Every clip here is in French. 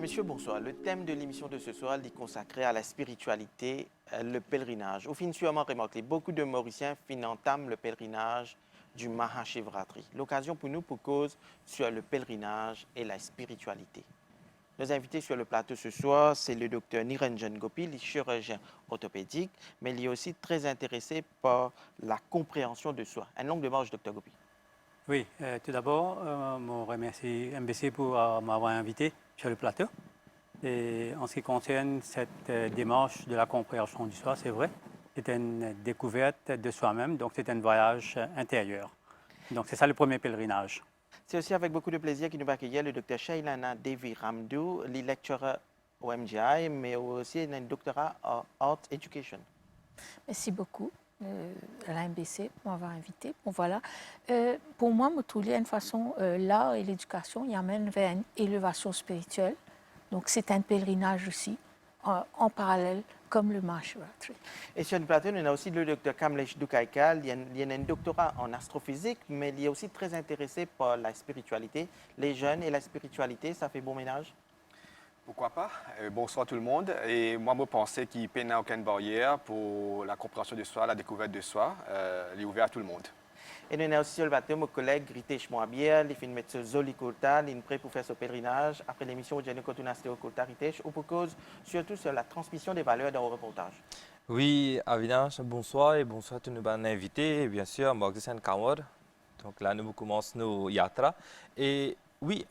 Monsieur, bonsoir. Le thème de l'émission de ce soir est consacré à la spiritualité, le pèlerinage. Au fin sûrement remarqué, beaucoup de Mauriciens entament le pèlerinage du Mahashivratri. L'occasion pour nous pour cause sur le pèlerinage et la spiritualité. Nos invités sur le plateau ce soir, c'est le docteur Niranjan Gopi, le chirurgien orthopédique, mais il est aussi très intéressé par la compréhension de soi. Un long démarche, docteur Gopi. Oui, tout d'abord, je remercie MBC pour m'avoir invité sur le plateau. Et en ce qui concerne cette démarche de la compréhension du soi, c'est vrai, c'est une découverte de soi-même, donc c'est un voyage intérieur. Donc c'est ça le premier pèlerinage. C'est aussi avec beaucoup de plaisir qu'il nous va accueillir le docteur Shailana Devi Ramdou, le lecturer au MGI, mais aussi un doctorat en Art Education. Merci beaucoup à la MBC pour m'avoir invité. Bon, voilà. Pour moi, il y a une façon, l'art et l'éducation, y amènent vers une élévation spirituelle. Donc c'est un pèlerinage aussi, en parallèle, comme le Mahashivratri. Et sur le plateau, on a aussi le docteur Kamlesh Dukaikal. Il y a un doctorat en astrophysique, mais il est aussi très intéressé par la spiritualité. Les jeunes et la spiritualité, ça fait bon ménage? Pourquoi pas? Bonsoir tout le monde. Et moi, je pensais qu'il n'y a aucune barrière pour la compréhension de soi, la découverte de soi. Il est ouvert à tout le monde. Et nous avons aussi sur le plateau mon collègue Ritesh Moabia, il fait mettre Zoli Kota, il est prêt pour faire ce pèlerinage. Après l'émission, je vais nous Kota Ritesh, ou pour cause surtout sur la transmission des valeurs dans le reportage. Oui, Avinash, bonsoir et bonsoir à tous nos invités. Et bien sûr, moi, c'est Kamor. Donc là, nous commençons nos yatra. Et oui,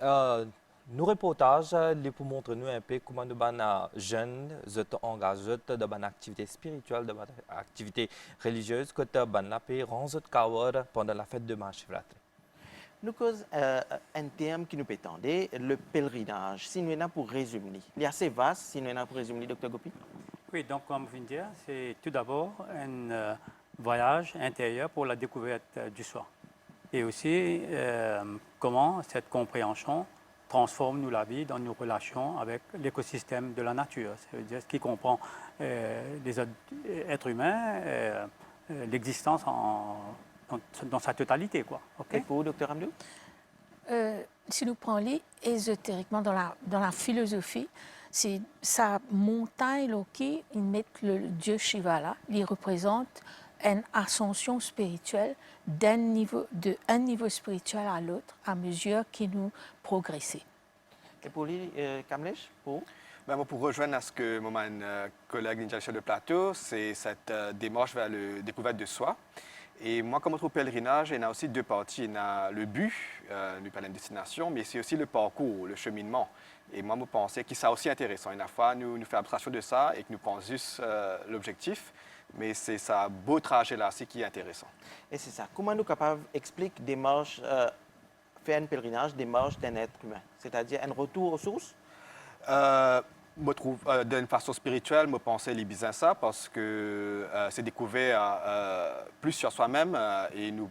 nos reportages, les pour montrer nous un peu comment nous sommes jeunes, engagés dans une activité spirituelle, dans une activité religieuse, que nous sommes rendre pendant la fête de Mahashivratri. Nous cause un terme qui nous peut tendre, le pèlerinage. Si nous sommes pour résumer, il est assez vaste, si nous sommes pour résumer, docteur Gopi. Oui, donc comme je viens de dire, c'est tout d'abord un voyage intérieur pour la découverte du soi. Et aussi comment cette compréhension transforme nous la vie dans nos relations avec l'écosystème de la nature. C'est-à-dire ce qui comprend les êtres humains, l'existence dans sa totalité, quoi. Okay? Et pour vous, docteur Ramdou? Si nous prenons ésotériquement dans la philosophie, c'est sa montagne là, qui met le dieu Shiva là, il représente une ascension spirituelle d'un niveau spirituel à l'autre à mesure que nous progressons. Et pour lui, Kamlesh, pour vous? Pour rejoindre à ce que mon collègue Ninja sur le plateau, c'est cette démarche vers la découverte de soi. Et moi, comme autre pèlerinage, il y a aussi deux parties. Il y a le but, nous parlons de destination, mais c'est aussi le parcours, le cheminement. Et moi, je pensais que c'est aussi intéressant. Une fois, nous faisons abstraction de ça et que nous pensons juste l'objectif. Mais c'est ça beau trajet là, c'est qui est intéressant. Et c'est ça. Comment nous sommes capables d'expliquer des marches, faire un pèlerinage, des marches d'un être humain, c'est-à-dire un retour aux sources? Je trouve, d'une façon spirituelle, je pensais les bizarres ça parce que c'est découvert plus sur soi-même et nous,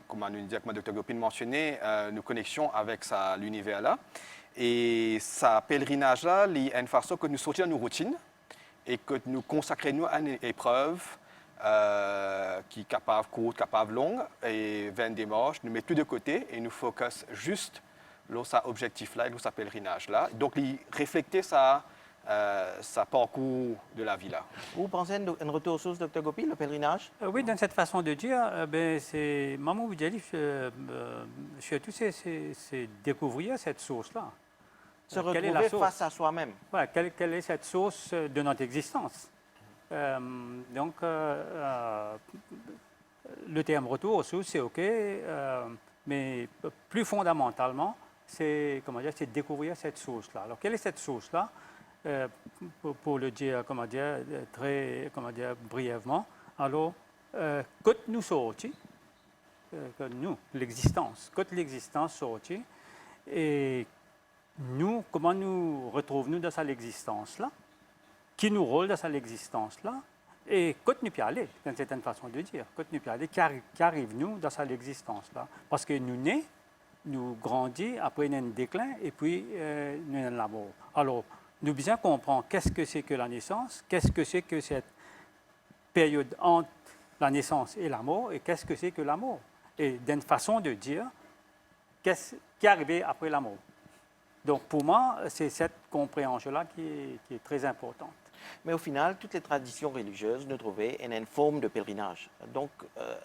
comme le Dr Gopin mentionnait, nous connexions avec l'univers là. Et ce pèlerinage là, il y a une façon que nous sortions de nos routines et que nous consacrons à une épreuve qui est capable courte, capable longue, et 20 démarches, nous mettons tout de côté et nous focus juste sur cet objectif-là et sur ce pèlerinage-là. Donc, il reflète ça parcours de la vie-là. Vous pensez un retour aux sources, Dr Gopi, le pèlerinage? Oui, dans cette façon de dire, c'est Maman vous dit, surtout c'est découvrir cette source-là. Se retrouver face à soi-même. Voilà, quelle est cette source de notre existence? Donc, le terme retour aux sources, c'est OK, mais plus fondamentalement, c'est découvrir cette source-là. Alors, quelle est cette source-là? Pour le dire, très, brièvement, alors, quand nous sortis, nous, l'existence, quand l'existence sortit, et nous, comment nous retrouvons-nous dans cette existence-là? Qui nous rôle dans cette existence-là? Et quand nous peut aller, d'une certaine façon de dire, quand nous peut aller, qui arrive-nous dans cette existence-là? Parce que nous naissons, nous grandissons, après nous avons un déclin, et puis nous avons la mort. Alors, nous bien comprendre qu'est-ce que c'est que la naissance, qu'est-ce que c'est que cette période entre la naissance et la mort, et qu'est-ce que c'est que la mort? Et d'une façon de dire, qu'est-ce qui est arrivé après la mort? Donc pour moi, c'est cette compréhension-là qui est très importante. Mais au final, toutes les traditions religieuses, nous trouvons une forme de pèlerinage. Donc,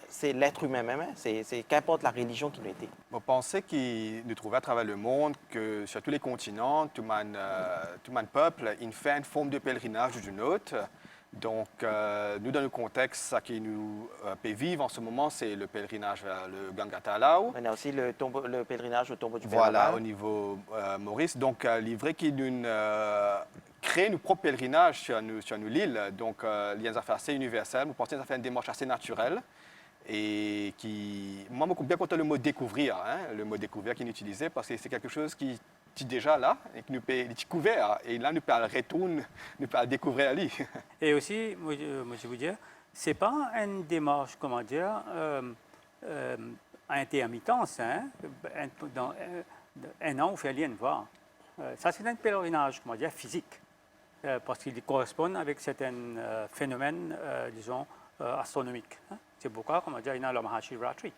c'est l'être humain même, hein. C'est qu'importe la religion qui nous était. Je pensais qu'il nous trouvait à travers le monde que sur tous les continents, tout le peuple, il fait une forme de pèlerinage d'une autre. Donc, nous, dans le contexte, ce qui nous fait vivre en ce moment, c'est le pèlerinage vers le Ganga Talao. On a aussi le pèlerinage au tombeau du Père Voilà, Laval. au niveau Maurice. Donc, livré qui nous crée nos propres pèlerinages sur nos l'île. Donc, il y a des affaires assez universelles. Nous pensons que ça fait une démarche assez naturelle. Et qui, moi, je suis bien content le mot découvrir, hein, le mot découvrir qu'il utilisait, parce que c'est quelque chose qui est déjà là et qui nous peut découvrir. Et là, nous pouvons retourner, nous pouvons découvrir lui. Et aussi, moi, je veux dire, ce n'est pas une démarche, comment dire, à intermittence. Hein? Dans un an, on fait rien voir. Ça, c'est un pèlerinage, comment dire, physique, parce qu'il correspond avec certains phénomènes, disons, astronomiques. Hein? C'est pourquoi, comment dire, il y a le Mahashivratri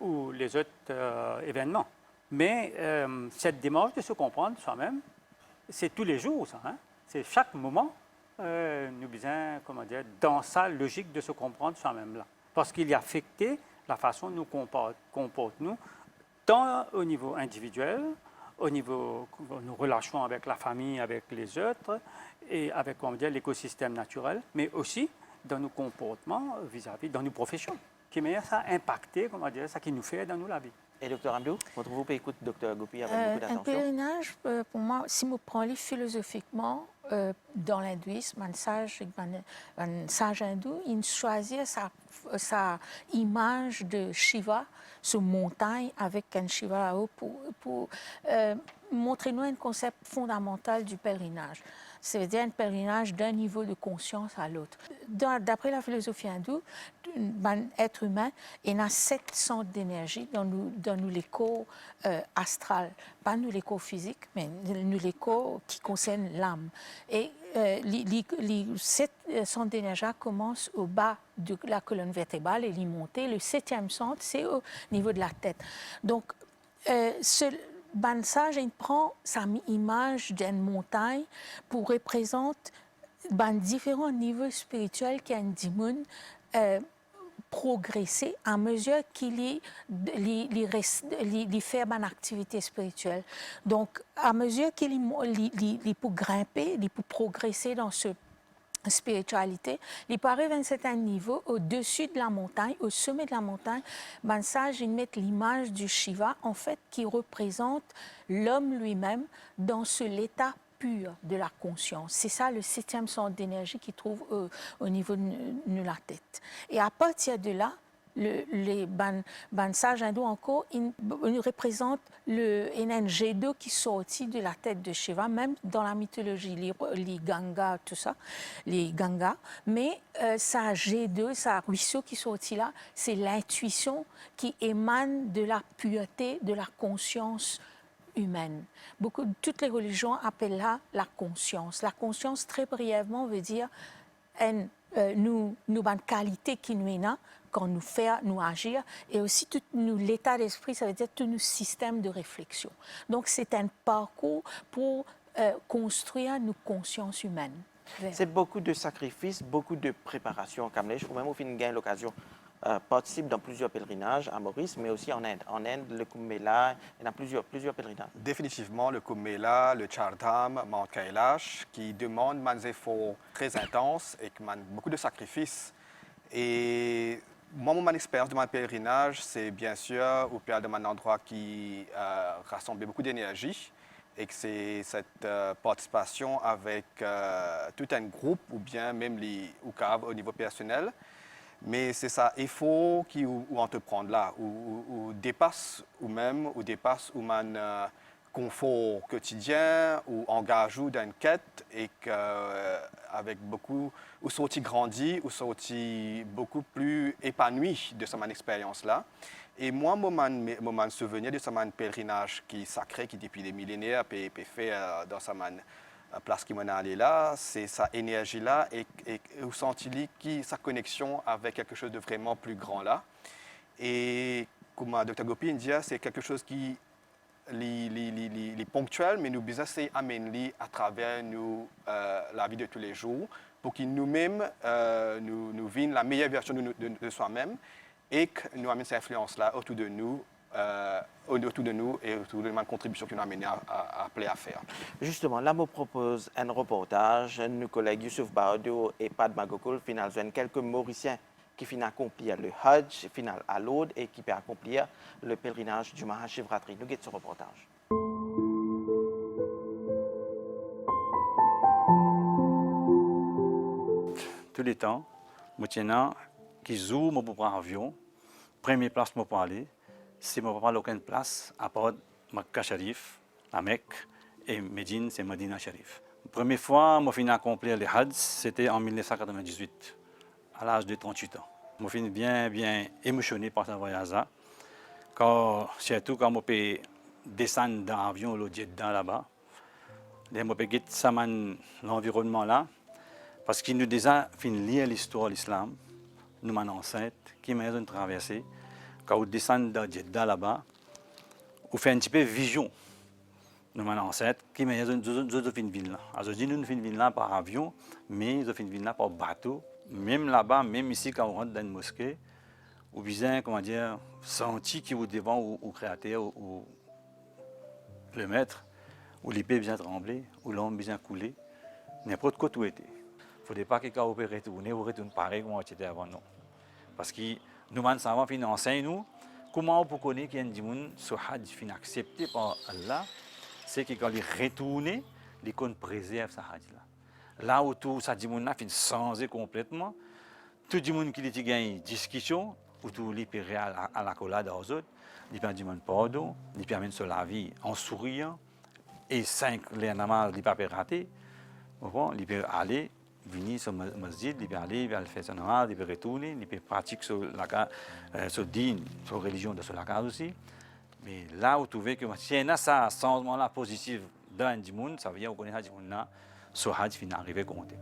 ou les autres événements. Mais cette démarche de se comprendre soi-même, c'est tous les jours, ça. Hein? C'est chaque moment, nous besoin, comment dire, dans sa logique de se comprendre soi-même là. Parce qu'il y a affecté la façon dont nous comportons, tant au niveau individuel, au niveau de nos relations avec la famille, avec les autres, et avec, comment dire, l'écosystème naturel, mais aussi dans nos comportements vis-à-vis, dans nos professions, qui m'a ça impacté, comment dire, ça qui nous fait dans nous la vie. Et Dr Amdou, vous pouvez écouter Dr Gopi avec beaucoup Un d'attention. pèlerinage, pour moi, si je prends philosophiquement, dans l'hindouisme, un sage hindou, il choisit sa image de Shiva sur montagne avec un Shiva là-haut pour montrer-nous un concept fondamental du pèlerinage. C'est-à-dire un pèlerinage d'un niveau de conscience à l'autre. D'après la philosophie hindoue, un être humain il a 7 centres d'énergie dans nous l'écho astral, pas nous l'écho physique, mais nous l'écho qui concerne l'âme. Et les 7 centres d'énergie commencent au bas de la colonne vertébrale et les monter. Le 7e centre, c'est au niveau de la tête. Donc, Bansage, il prend sa image d'une montagne pour représenter différents niveaux spirituels qui ont progresser à mesure qu'il fait une activité spirituelle. Donc, à mesure qu'il peut grimper, il peut progresser dans ce spiritualité, il peut arriver à un certain niveau au-dessus de la montagne, au sommet de la montagne. Bansage, il met l'image du Shiva, en fait, qui représente l'homme lui-même dans l'état pur de la conscience. C'est ça le 7e centre d'énergie qu'il trouve au niveau de la tête. Et à partir de là, les sages hindous encore, ils représentent un jet d'eau qui sortit de la tête de Shiva, même dans la mythologie, les Gangas, tout ça, les Gangas. Mais ça jet d'eau, ça ruisseau qui sortit là, c'est l'intuition qui émane de la pureté, de la conscience humaine. Toutes les religions appellent là la conscience. La conscience, très brièvement, veut dire nous une qualité qui nous a quand nous fait nous agir, et aussi tout l'état d'esprit, ça veut dire tout nos systèmes de réflexion. Donc, c'est un parcours pour construire nos consciences humaines. C'est beaucoup de sacrifices, beaucoup de préparation. Comme je trouve même au fin de gagner l'occasion participe dans plusieurs pèlerinages à Maurice, mais aussi en Inde. En Inde, le Kumbh Mela, il y a plusieurs pèlerinages. Définitivement, le Kumbh Mela, le Chardham, Mount Kailash, qui demandent des efforts très intenses et qui demandent beaucoup de sacrifices. Et moi, mon expérience de mon pèlerinage, c'est bien sûr au père de mon endroit qui rassemblait beaucoup d'énergie et que c'est cette participation avec tout un groupe ou bien même les UCAV au niveau personnel. Mais c'est ça, il faut ou entreprendre là, ou dépasse ou dépasse ou man confort quotidien ou engage ou dans une quête et avec beaucoup ou sorti grandi ou sorti beaucoup plus épanoui de cette expérience là. Et moi, mon souvenir de ce pèlerinage qui est sacré, qui depuis des millénaires est fait dans cette place qui m'en a allé là, c'est sa énergie là et vous sentez sa connexion avec quelque chose de vraiment plus grand là. Et comme Dr Gopi dit, c'est quelque chose qui les ponctuels, mais nous besoin d'amener à travers nous, la vie de tous les jours pour que nous-mêmes nous vivions la meilleure version de soi-même et que nous amènons cette influence-là autour de nous et autour de la contribution que nous amène à faire. Justement, là, me propose un reportage. Nos collègues Youssouf Bardo et Pat Magokul finalisent quelques Mauriciens qui finissent accomplir le Hajj final à l'Aude et qui peuvent accomplir le pèlerinage du Mahashivratri. Nous guettons ce reportage. Tous les temps, maintenant, qui joue mon propre avion, première place pour aller, c'est mon pas aucune place à part Mecca Sharif, la Mecque, et Médine, c'est Medina Sharif. La première fois que j'ai accompli le Hajj, c'était en 1998, à l'âge de 38 ans. Je suis bien émotionné par ce voyage-là, surtout quand je peux descendre dans l'avion, le Jeddah là-bas. Je peux voir l'environnement là, parce qu'il nous déjà lire l'histoire de l'islam, nous m'en ancêtre, qui m'a traversé. Quand on descend dans Jeddah là-bas, on fait un petit peu vision. Nous m'en ancêtre, qui m'a fait une ville là. Alors, je dis nous fait une ville là par avion, mais je fais une ville là par bateau. Même là-bas, même ici, quand on rentre dans une mosquée, on besoin, comment dire, sentir qui est devant ou créateur ou le maître, ou l'épée bien trembler, ou l'homme bien couler, n'importe quoi tout était. Il ne faudrait pas que quand on peut retourner, on retourne pareil comme on était avant nous. Parce que nous savons financer nous, comment on peut connaître qu'il y a des gens qui sont acceptés par Allah, c'est que quand ils retournent, ils préservent ce Hajj là. Là où tout ça dit mon a changé complètement, tout le monde qui a une discussion, où tout les peut à la collade aux autres, ils peuvent dire pardon, ils peuvent sur la vie en souriant, et 5 les namaz ils peuvent rater, ils peuvent aller. Venir sur le masjid, il peut aller, il peut faire son namaz, il peut retourner, il peut pratiquer sur la dîne, sur la religion de la case aussi. Mais là où tu vois que si on a ça changement-là positif dans le monde, ça veut dire qu'on est là, ce Hajj finit arriver à compter.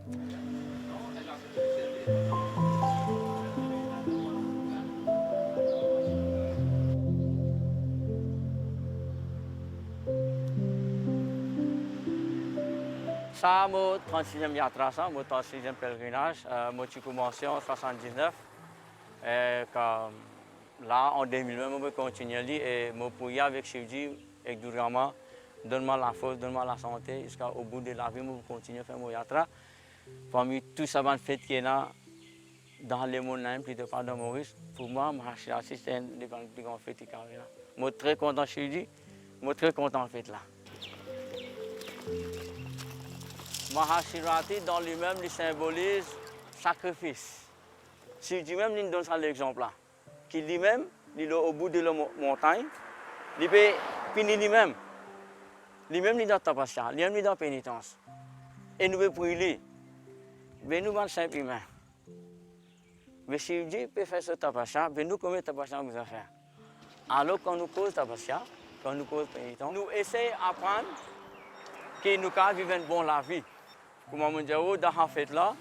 Ça, mon 36e yatra, ça, mon 36e pèlerinage, moi j'ai commencé en 79. Là, en 2020, je continue à lire et je prie avec Shivji et Durgama, donne-moi la force, donne-moi la santé, jusqu'au bout de la vie, je continue à faire mon yatra. Parmi tout ça, les fêtes qui est là, dans le monde, plutôt pas dans Maurice, pour moi, Mahashivratri, c'est une des plus grandes fêtes qui est là. Je suis très content de Shivji, je suis très content de fête là. Mahashivratri, dans lui-même, il symbolise sacrifice. Shivji même, il donne ça l'exemple là. Qui lui-même, il est au bout de la montagne, il peut finir lui-même. Lui-même, il est dans tapasya, lui-même, il est dans pénitence. Et nous pouvons prier. Mais nous, sommes simples humains. Mais Shivji peut faire ce tapasya, mais nous, combien de tapasya nous avons fait? Alors, quand nous cause tapasya, quand nous cause pénitence, nous essayons d'apprendre que nous pouvons vivre une bonne la vie. Comme on dit, dans la fête là,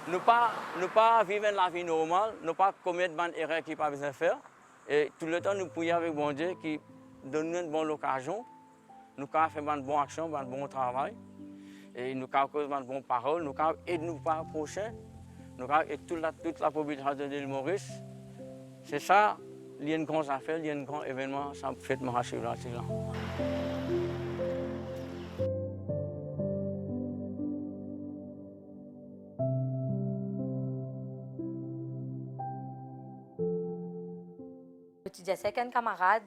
nous ne pas vivre la vie normale, ne pas commettre des erreurs qui ne pas besoin de faire. Et tout le temps, nous prions avec bon Dieu qui donne nous une bonne occasion. Nous pouvons faire une bonne action, un bon travail. Et nous pouvons causer une bonne parole, nous pouvons aider nous par prochain. Nous pouvons aider toute la population de l'île Maurice. C'est ça, il y a une grande affaire, il y a un grand événement, ça fait Mahashivratri là. Tu disais, c'est qu'un camarade,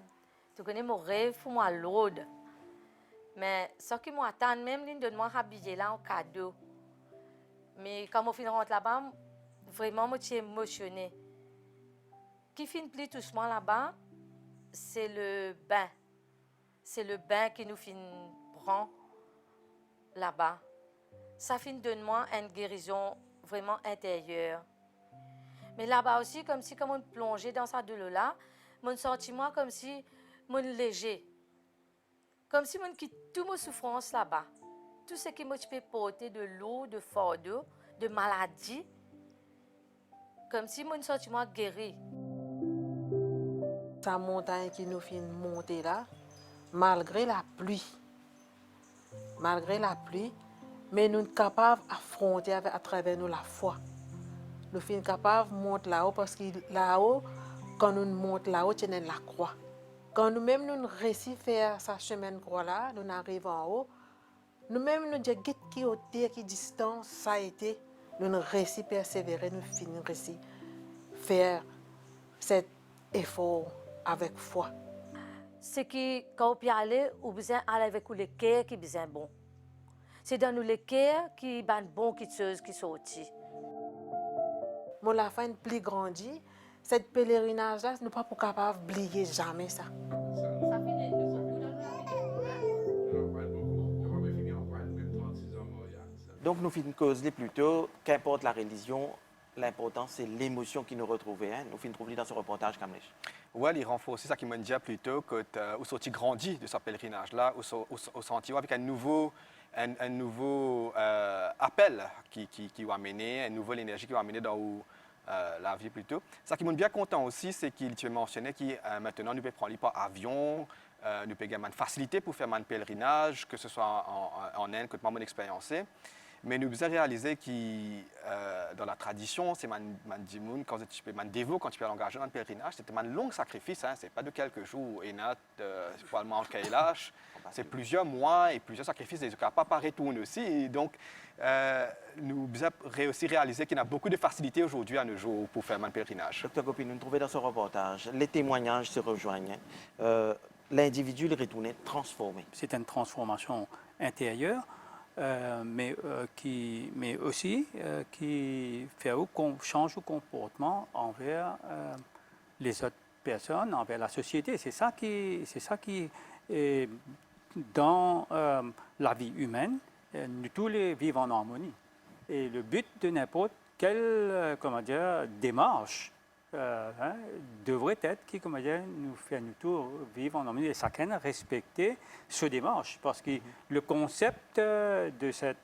tu connais mon rêve pour moi l'aude. Mais ce qui m'attend, même, il donne moi habillé là en cadeau. Mais quand je rentre là-bas, vraiment, je suis émotionnée. Ce qui finit plus doucement là-bas, c'est le bain. C'est le bain qui nous prend là-bas. Ça finit donne moi une guérison vraiment intérieure. Mais là-bas aussi, comme si on plongeait dans ça de l'eau-là, mon sentiment comme si mon léger. Comme si mon quitte toute ma souffrance là-bas. Tout ce qui me peut porter de l'eau, de fardeau, de maladie. Comme si mon sentiment guéri. Sa montagne qui nous fait monter là, malgré la pluie, mais nous sommes capables d'affronter à travers nous la foi. Nous sommes capables de monter là-haut parce que là-haut, quand nous montons là-haut, c'est la croix. Quand nous-mêmes nous réussissons à faire ce chemin de croix-là, nous arrivons en haut, nous-mêmes nous disons qui hauteur, qui distance ça a été, nous réussissons à persévérer, nous finissons réussir faire cet effort avec foi. C'est que quand on peut aller, on besoin aller avec le cœur qui est bien bon. C'est dans le cœur qui est bon qui chose qui sortit. Moi, la fin plus grandi, cette pèlerinage-là, nous ne sommes pas capables d'oublier jamais ça. Donc, nous finissons causer plutôt, qu'importe la religion, l'important, c'est l'émotion qui nous retrouve. Hein? Nous finissons trouver dans ce reportage comme Oui, il renforce ça qui m'a dit plutôt que vous sorti grandi de ce pèlerinage-là, au sentier avec un nouveau appel qui va amener, une nouvelle énergie qui va amener dans la vie plutôt. Ça qui m'a bien content aussi, c'est qu'il tu mentionné que maintenant nous pouvons prendre par avion, nous pouvons avoir une facilité pour faire un pèlerinage, que ce soit en Inde, que mon expérience. Mais nous devons réaliser que dans la tradition, c'est quand tu peux dévot, quand tu peux l'engager dans le pèlerinage, c'est un long sacrifice. Hein, ce n'est pas de quelques jours. Et pour le Mount Kailash, c'est plusieurs mois et plusieurs sacrifices. Et ça ne peut pas retourner aussi. Et donc, nous devons aussi réaliser qu'il y a beaucoup de facilités aujourd'hui à nos jours pour faire un pèlerinage. Docteur Gopi, nous trouvons dans ce reportage, les témoignages se rejoignent. L'individu est retourné transformé. C'est une transformation intérieure. Mais aussi qui fait qu'on change le comportement envers les autres personnes, envers la société. C'est ça qui est dans la vie humaine. Nous tous les vivons en harmonie. Et le but de n'importe quelle démarche devrait être qui nous fait nous tous vivre en harmonie et chacun respecter ce démarche parce que le concept de ce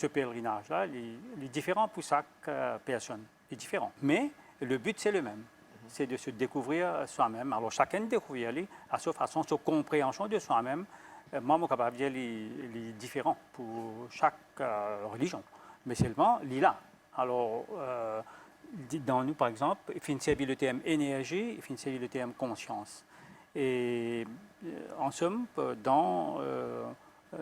pèlerinage-là est différent pour chaque personne, est différent. Mais le but c'est le même, c'est de se découvrir soi-même. Alors chacun découvrir à sa façon, sa compréhension de soi-même. Moi, mon capable est différent pour chaque religion, mais seulement là. Alors dans nous, par exemple, il faut servir le terme énergie, il faut servir le terme conscience. Et en somme, dans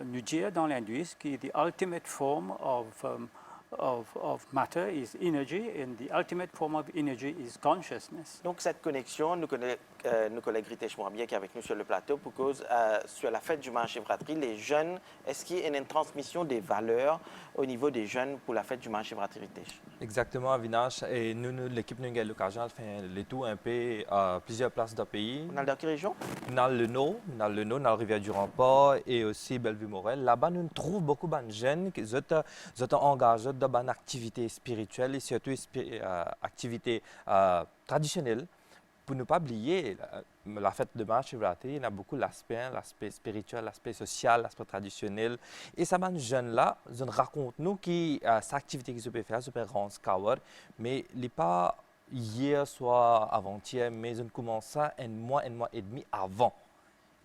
nous dire dans l'hindouisme que the ultimate form of matter is energy and the ultimate form of energy is consciousness. Donc cette connexion, nos collègues Ritesh Mwambie qui est avec nous sur le plateau pour cause sur la fête du Mahashivratri, les jeunes, est-ce qu'il y a une transmission des valeurs au niveau des jeunes pour la fête du Mahashivratri Ritesh? Exactement, Avinash. Et nous, l'équipe, nous avons l'occasion de faire le tour un peu à plusieurs places du pays. Dans quelle région? Dans le Nord, dans la rivière du Rempart et aussi Bellevue-Morel. Là-bas, nous trouvons beaucoup de jeunes qui sont engagés dans des activités spirituelles et surtout activités traditionnelles. Pour ne pas oublier, la fête de Mahashivratri, il y a beaucoup l'aspect spirituel, l'aspect social, l'aspect traditionnel. Et ces jeunes-là, ils racontent nous que cette activité qu'ils peuvent faire, ils peuvent rendre Kawar, mais il n'est pas hier, soit avant-hier, mais ils commencent un mois et demi avant.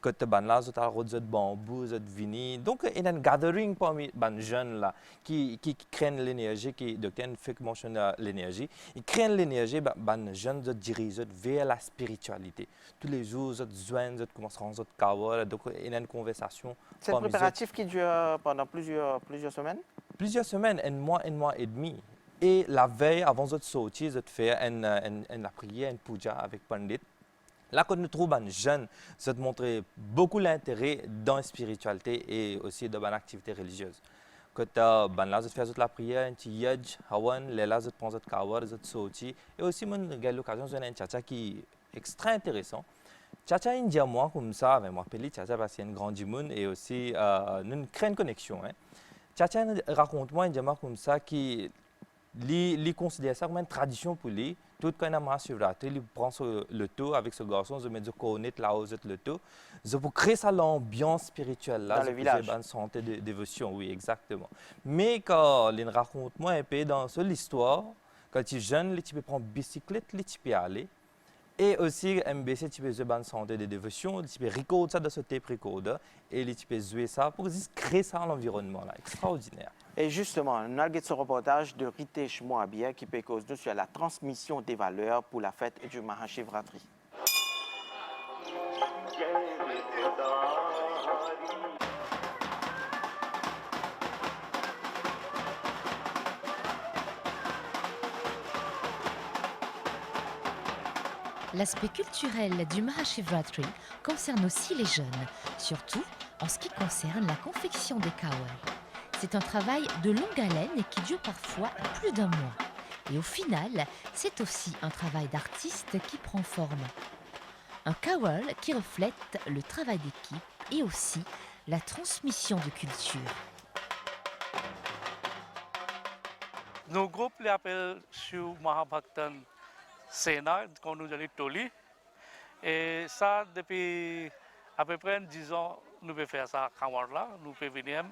Que tu as là, tu as bambou, tu as vini. Donc, il y a un gathering parmi les jeunes là, qui créent l'énergie, qui fait mentionner l'énergie. Ils créent l'énergie, les jeunes se dirigent vers la spiritualité. Tous les jours, ils joignent, ils commencent à rendre kawa. Donc, il y a une conversation. C'est un préparatif qui dure pendant plusieurs semaines? Plusieurs semaines, un mois et demi. Et la veille, avant de sortir, ils font la prière, une puja avec Pandit. Là, quand nous trouvons les jeunes, ça te montre beaucoup l'intérêt dans la spiritualité et aussi dans l'activité religieuse. Quand là, tu fais la prière, tu yaj, hawan, là, tu prends le kawar, tu sorti. Et aussi, j'ai l'occasion de faire un tchatcha qui est extrêmement intéressant. Tchatcha indien, moi, comme ça, avec moi, appelé tchatcha parce qu'il y a une grande monde et aussi, nous créons une connexion. Tchatcha raconte-moi indien comme ça qui considère ça comme une tradition pour lui. Tout quand il a Mahashivratri, il prend le tour avec ce garçon, il met du cornet là-haut, le tour. Pour créer ça l'ambiance spirituelle là, dans le village. Une santé de dévotion, oui, exactement. Mais quand il raconte moi un peu dans l'histoire, quand tu es jeune, tu peux prendre bicyclette, tu peux aller. Et aussi, MBC, tu peux jouer une santé de dévotion, tu peux recorder ça dans ce tape recorder et tu peux jouer ça pour juste créer ça dans l'environnement là, extraordinaire. Et justement, nous avons ce reportage de Ritesh Moabia qui peut causer sur la transmission des valeurs pour la fête du Mahashivratri. L'aspect culturel du Mahashivratri concerne aussi les jeunes, surtout en ce qui concerne la confection des kawal. C'est un travail de longue haleine et qui dure parfois plus d'un mois. Et au final, c'est aussi un travail d'artiste qui prend forme. Un kawal qui reflète le travail d'équipe et aussi la transmission de culture. Nos groupes les appellent Shiv Mahabhaktan Sena, qu'on nous dit Toli. Et ça, depuis à peu près 10 ans, nous pouvons faire ça à Kawar-là. Nous pouvons venir.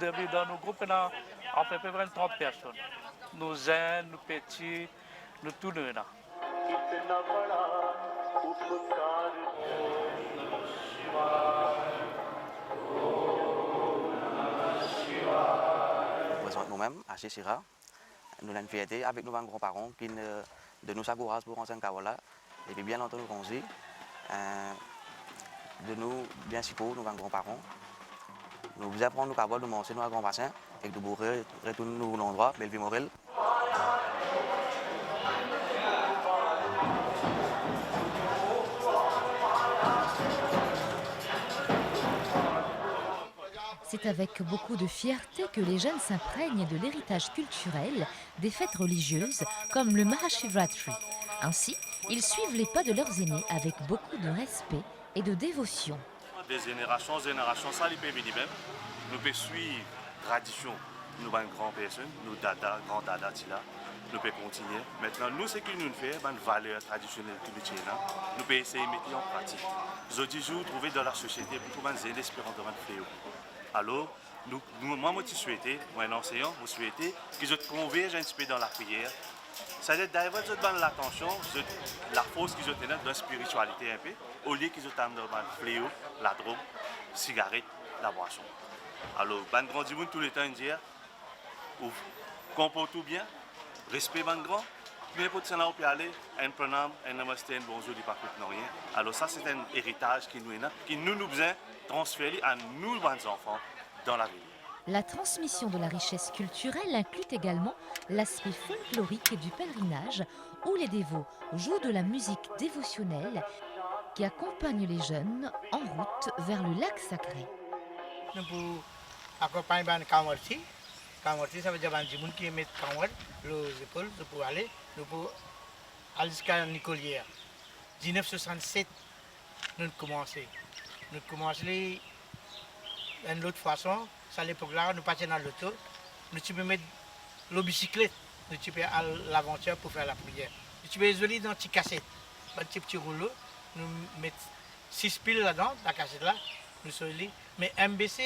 Depuis dans nos groupes, on a à peu près 30 personnes. Nous jeunes, nous petits, nous tous nous là. Nous présentons nous-mêmes à Chessira. Nous avons une fierté avec nos grands-parents qui de nous encouragent pour rentrer en Kavala. Et puis bien entendu, on dit, de nous, bien sûr, nos grands-parents. Nous apprenons nos Kavala, nous manger nos grands bassins et de nous retourner nous l'endroit, Belleville-Morel. C'est avec beaucoup de fierté que les jeunes s'imprègnent de l'héritage culturel des fêtes religieuses comme le Mahashivratri. Ainsi, ils suivent les pas de leurs aînés avec beaucoup de respect et de dévotion. Des générations en génération, ça, les peuvent venir même. Nous pouvons suivre la tradition. Nous avons une grande personne, nous dada, grand dada, nous pouvons continuer. Maintenant, nous, ce que nous faisons, une valeur traditionnelle culturelle, nous pouvons essayer de mettre en pratique. Je dis, je trouver dans la société pour trouver des espérances de fléau. Alors, moi, je souhaitais, moi, un enseignant, je souhaitais que je converge un petit peu dans la prière. C'est-à-dire, d'ailleurs, je donne l'attention, la force que je tenais dans la spiritualité un peu, au lieu que je t'amène dans le fléau, la drogue, la cigarette, la boisson. Alors, ben grand du monde, tout le temps, il dit, comporte tout bien, respect ben grand, n'importe où on peut aller, un pranam, un namasté, un bonjour, il n'y a pas de rien. Alors, ça, c'est un héritage qui nous besoin transférer à nous, les enfants, dans la vie. La transmission de la richesse culturelle inclut également l'aspect folklorique du pèlerinage où les dévots jouent de la musique dévotionnelle qui accompagne les jeunes en route vers le lac sacré. Nous pouvons accompagner les Kamarti. Kamarti, ça veut dire que les gens qui mettent Kamar, les épaules, nous pouvons aller jusqu'à Nicolière. En 1967, nous avons commencé. Nous avons commencé d'une autre façon. À l'époque-là, nous passions dans l'auto. Nous pouvons mettre la bicyclette. Nous pouvons à l'aventure pour faire la prière. Nous pouvons isoler dans une petite cassette. Un petit rouleau. Nous mettons 6 piles là-dedans, la cassette là. Nous sommes mais MBC,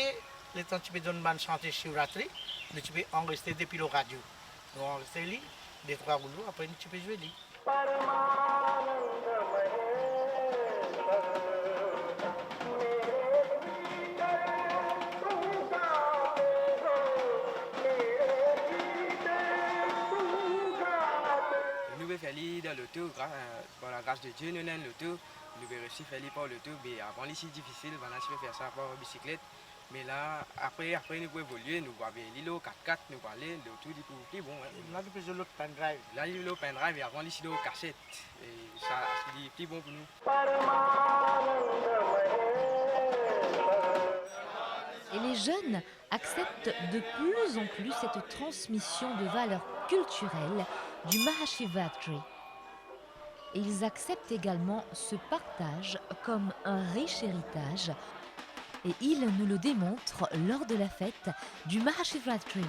le temps que tu peux donner une chanter Shivratri, nous pouvons enregistrer depuis le radio. Nous enregistrons les 3 rouleaux, après nous pouvons jouer. Nous pouvons faire dans l'auto, par la grâce de Dieu, nous avons l'auto. Nous pouvons aussi faire par l'auto, mais avant c'est difficile, maintenant je peux faire ça par bicyclette. Mais là, après nous pouvons évoluer, nous pouvons aller l'îlot 4x4, nous pouvons aller l'auto du plus bon. Là, nous pouvons l'autre pendrive. Là, il y a l'autre pendrive, et avant ici l'autre cassette. Et ça, c'est plus bon pour nous. Et les jeunes acceptent de plus en plus cette transmission de valeurs culturelles du Mahashivratri. Et ils acceptent également ce partage comme un riche héritage. Et ils nous le démontrent lors de la fête du Mahashivratri.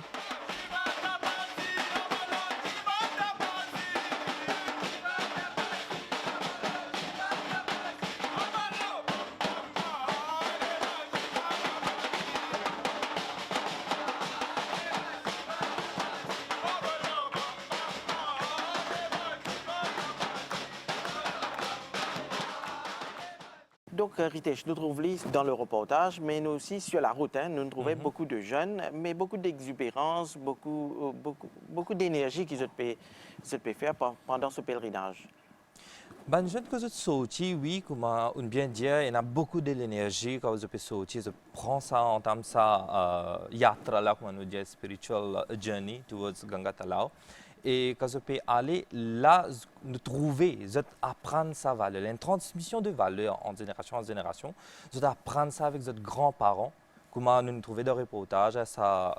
Donc, Ritesh, nous trouvons dans le reportage, mais nous aussi sur la route, hein, nous trouvons beaucoup de jeunes, mais beaucoup d'exubérance, beaucoup d'énergie qu'ils peuvent faire pendant ce pèlerinage. Ben, jeune que je sorti, oui, comme on bien dit, il y a beaucoup de l'énergie quand je peux sortir. Je prends ça, entame ça, yatra là, comme on dit, spiritual journey towards Ganga Talao. Et quand je peux aller là, nous trouver, je apprendre sa valeur, une transmission de valeur en génération, je apprendre ça avec nos grands-parents. Comment nous trouver dans le reportage, sa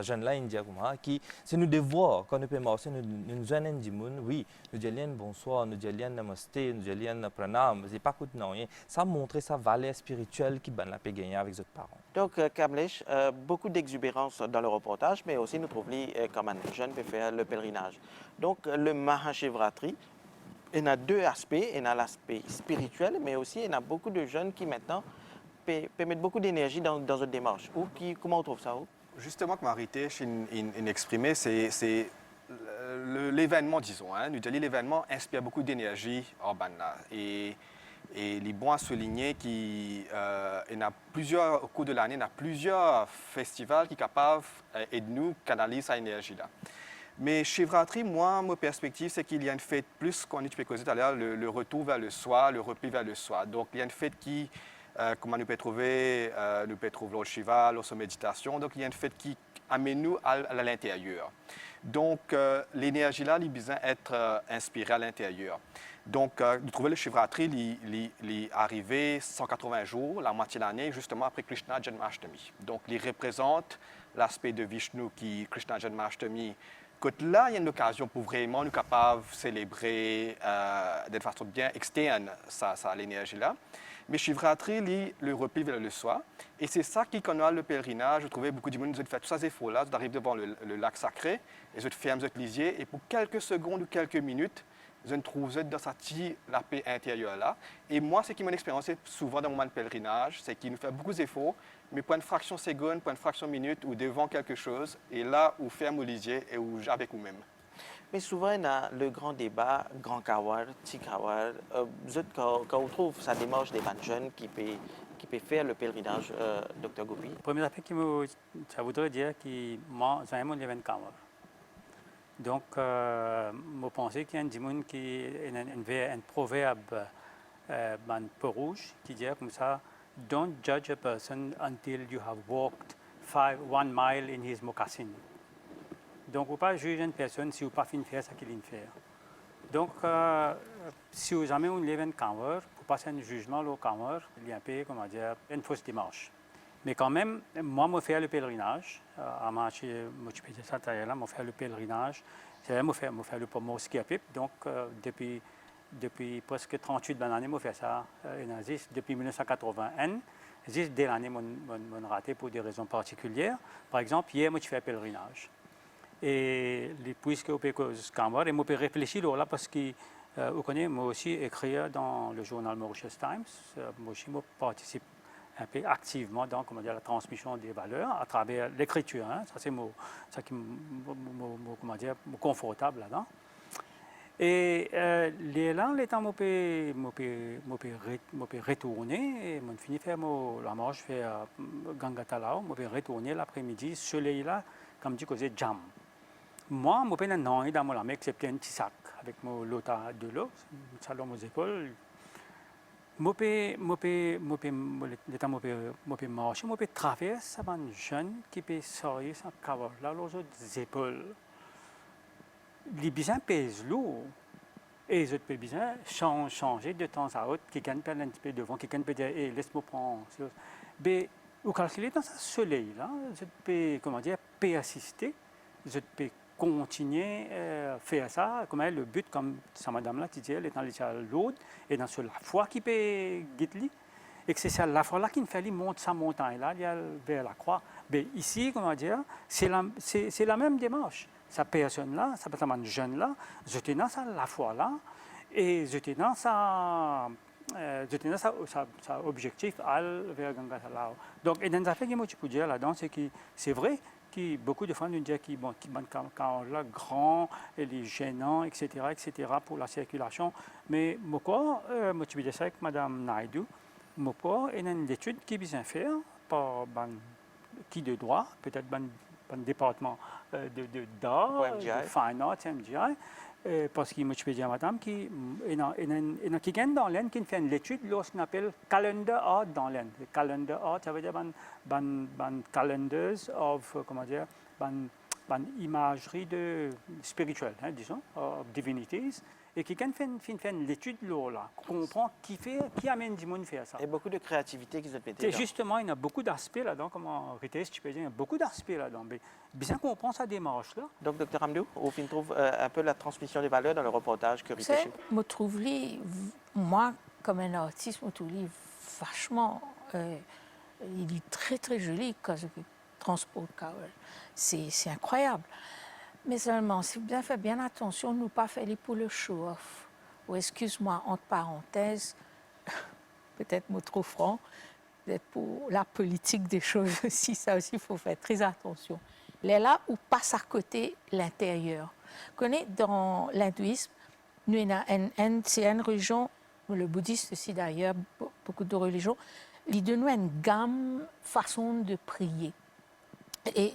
jeune-là indien, qui c'est nous devoir, quand nous pouvons marcher, nous jeunes oui, nous disons bonsoir, nous disons namaste, nous disons pranam, c'est pas coûte non, ça montre sa valeur spirituelle qui ben la peut gagner avec nos parents. Donc, Kamlesh, beaucoup d'exubérance dans le reportage, mais aussi nous trouvons comme un jeune peut faire le pèlerinage. Donc, le Mahashivratri, il y a deux aspects, il y a l'aspect spirituel, mais aussi il y a beaucoup de jeunes qui maintenant peut mettre beaucoup d'énergie dans une démarche. Comment on trouve ça? Justement, comme Ritesh exprimé, c'est l'événement, disons. Hein. Nous disons l'événement inspire beaucoup d'énergie urbaine. Et il est bon à souligner qu'il y a plusieurs, au cours de l'année, il y a plusieurs festivals qui sont capables de nous canaliser cette énergie-là. Mais Shivratri, moi, ma perspective, c'est qu'il y a une fête plus, comme tu peux causer tout à l'heure, le retour vers le soir, le repli vers le soir. Donc, il y a une fête qui comment nous pouvons trouver Lord Shiva, lors de méditation. Donc, il y a une fête qui amène nous à l'intérieur. Donc, l'énergie là, il a besoin d'être inspirée à l'intérieur. Donc, nous trouvons le Shivratri, il est arrivé 180 jours, la moitié de l'année, justement après Krishna Janmashtami. Donc, il représente l'aspect de Vishnu qui Krishna Janmashtami. Là, il y a une occasion pour vraiment nous capables de célébrer de façon bien externe l'énergie là. Mais Shivratri, le repli vers le soir. Et c'est ça qui, quand on a le pèlerinage, je trouvais beaucoup de monde, ils ont fait tous ces efforts-là, ils arrivent devant le lac sacré, ils ont fermé les lisiers, et pour quelques secondes ou quelques minutes, ils ont trouvé dans sa la paix intérieure-là. Et moi, ce qui m'a expérimenté souvent dans mon moment de pèlerinage, c'est qu'il nous fait beaucoup d'efforts, mais pour une fraction de seconde, pour une fraction de minute, ou devant quelque chose, et là, où ferme le lisier et où avec vous-même. Mais souvent, il y a le grand débat, grand kawar, petit kawar. Quand on trouve sa démarche des jeunes qui peut faire le pèlerinage, Dr Gopi. Le premier aspect ça voudrait dire que moi, j'aime l'événement kawar. Donc, je pense qu'il y a un proverbe peu rouge qui dit comme ça, don't judge a person until you have walked 1 mile in his moccasin. Donc, vous ne pouvez pas juger une personne si vous n'avez pas fini de faire ce qu'il vient de faire. Donc, si vous jamais un l'événement kawar, pour passer un jugement au kawar, il y a un peu, comment dire, une fausse démarche. Mais quand même, moi, je fais le pèlerinage. À Machi, je fais ça, je fais le pèlerinage. Je fais le pommeau ski à pipe. Donc, depuis presque 38 années, je fais ça depuis 1981. Juste dès l'année, je raté pour des raisons particulières. Par exemple, hier, je fais le pèlerinage. Et puisque je peux et je peux réfléchir là parce que vous connaissez, moi aussi écrit dans le journal Mauritius Times, moi aussi je participe un peu activement dans la transmission des valeurs à travers l'écriture. Hein, ça c'est ça qui me confortable là-dedans. Et les temps je peux retourner et je finis faire la marche vers Ganga Talao, je peux retourner l'après-midi, soleil là, comme dit causé jam. Moi, je peux non dans mon accepter un petit sac avec mon lota de l'eau, salon aux épaules. Je peux marcher, je peux traverser un jeune qui peut sortir sans cavoir là aux épaules. Les besoins pèsent lourd. Et les autres besoins changer de temps à autre. Quelqu'un peut aller un petit peu devant, quelqu'un peut dire hey, laisse-moi prendre. Mais vous calculez dans ce soleil-là, je peux, peut assister, je peux continuer à faire ça. Comme le but, comme sa madame là, elle est dans l'autre et dans la foi qui peut guider. Et que c'est la foi là qui fait monter sa montagne-là vers la croix. Mais ici, c'est la même démarche. Cette personne-là, cette jeune-là, je tenais la foi là et je tenais sa objectif vers Ganga Talao. Donc, il y a une affaire que je peux dire là-dedans, c'est que c'est vrai que beaucoup de fois nous disent qu'ils sont grands, et les gênants, etc., pour la circulation. Mais moi, je peux dire ça avec Mme Naidu, mon pas, il y a une étude qui est bien faite par qui de droit, peut-être un département d'art, de fine arts, MGI, parce que moi je peux dire à madame qui gagne dans l'Inde qui fait une étude lorsqu'on appelle calendar art dans l'Inde. Calendar art, ça veut dire calendars of, comment dire, imagerie spirituelle, hein, disons, of divinities. Et quelqu'un fait une étude là, comprend qui amène du monde faire ça. Et beaucoup de créativité qui se fait. Justement, il y a beaucoup d'aspects là-dedans, comme en Rites, tu peux dire, il y a beaucoup d'aspects là-dedans. Mais bien comprendre sa démarche-là. Donc, Dr Amdou, on trouve un peu la transmission des valeurs dans le reportage que Rites. Je trouve, moi, comme un artiste, je trouve vachement, il est très très joli quand je transporte Cowell. C'est incroyable. Mais seulement, si vous faites bien attention, nous ne pas faire pour le show-off. Ou excuse-moi, entre parenthèses, peut-être mot trop franc, peut-être pour la politique des choses aussi, ça aussi, il faut faire très attention. Les là où passe à côté l'intérieur. Vous connaissez, dans l'hindouisme, c'est une religion, le bouddhisme aussi d'ailleurs, beaucoup de religions, ils donnent une gamme façon de prier. Et